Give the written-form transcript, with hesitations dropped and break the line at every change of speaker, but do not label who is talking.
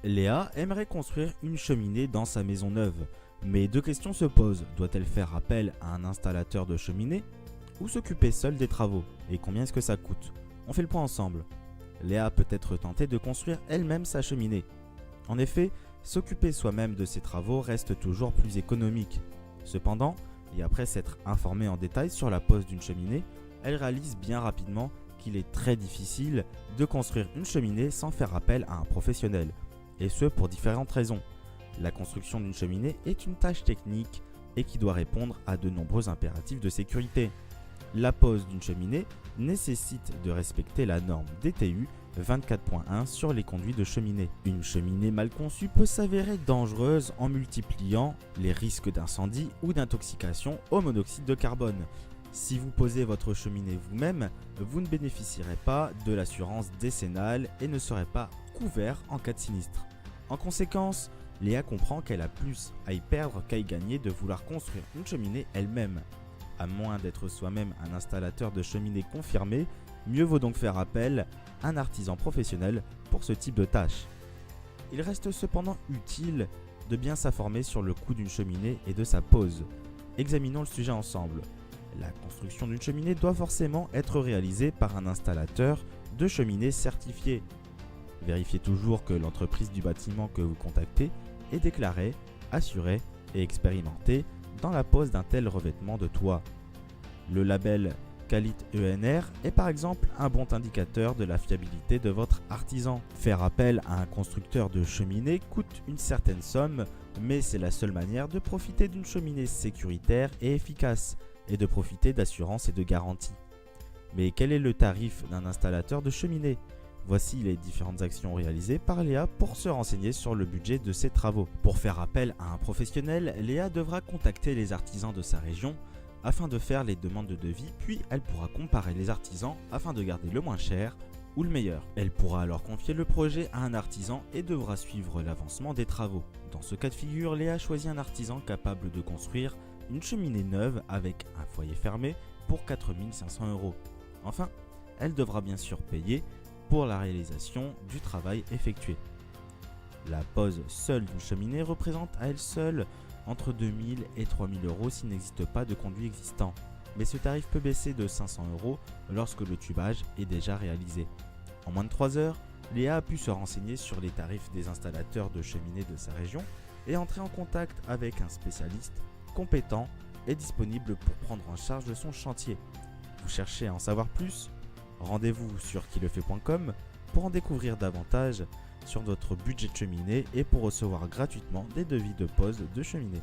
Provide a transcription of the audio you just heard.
Léa aimerait construire une cheminée dans sa maison neuve, mais deux questions se posent. Doit-elle faire appel à un installateur de cheminée ou s'occuper seule des travaux? Et combien est-ce que ça coûte? On fait le point ensemble. Léa peut être tentée de construire elle-même sa cheminée. En effet, s'occuper soi-même de ses travaux reste toujours plus économique. Cependant, et après s'être informée en détail sur la pose d'une cheminée, elle réalise bien rapidement qu'il est très difficile de construire une cheminée sans faire appel à un professionnel. Et ce pour différentes raisons. La construction d'une cheminée est une tâche technique et qui doit répondre à de nombreux impératifs de sécurité. La pose d'une cheminée nécessite de respecter la norme DTU 24.1 sur les conduits de cheminée. Une cheminée mal conçue peut s'avérer dangereuse en multipliant les risques d'incendie ou d'intoxication au monoxyde de carbone. Si vous posez votre cheminée vous-même, vous ne bénéficierez pas de l'assurance décennale et ne serez pas couvert en cas de sinistre. En conséquence, Léa comprend qu'elle a plus à y perdre qu'à y gagner de vouloir construire une cheminée elle-même. À moins d'être soi-même un installateur de cheminée confirmé, mieux vaut donc faire appel à un artisan professionnel pour ce type de tâche. Il reste cependant utile de bien s'informer sur le coût d'une cheminée et de sa pose. Examinons le sujet ensemble. La construction d'une cheminée doit forcément être réalisée par un installateur de cheminée certifié. Vérifiez toujours que l'entreprise du bâtiment que vous contactez est déclarée, assurée et expérimentée dans la pose d'un tel revêtement de toit. Le label Qualit ENR est par exemple un bon indicateur de la fiabilité de votre artisan. Faire appel à un constructeur de cheminée coûte une certaine somme, mais c'est la seule manière de profiter d'une cheminée sécuritaire et efficace, et de profiter d'assurance et de garantie. Mais quel est le tarif d'un installateur de cheminée? Voici les différentes actions réalisées par Léa pour se renseigner sur le budget de ses travaux. Pour faire appel à un professionnel, Léa devra contacter les artisans de sa région afin de faire les demandes de devis, puis elle pourra comparer les artisans afin de garder le moins cher ou le meilleur. Elle pourra alors confier le projet à un artisan et devra suivre l'avancement des travaux. Dans ce cas de figure, Léa choisit un artisan capable de construire une cheminée neuve avec un foyer fermé pour 4 500 €. Enfin, elle devra bien sûr payer pour la réalisation du travail effectué. La pose seule d'une cheminée représente à elle seule entre 2 000 et 3 000 € s'il n'existe pas de conduit existant. Mais ce tarif peut baisser de 500 € lorsque le tubage est déjà réalisé. En moins de 3 heures, Léa a pu se renseigner sur les tarifs des installateurs de cheminées de sa région et entrer en contact avec un spécialiste compétent et disponible pour prendre en charge de son chantier. Vous cherchez à en savoir plus? Rendez-vous sur quilefait.com pour en découvrir davantage sur votre budget de cheminée et pour recevoir gratuitement des devis de pose de cheminée.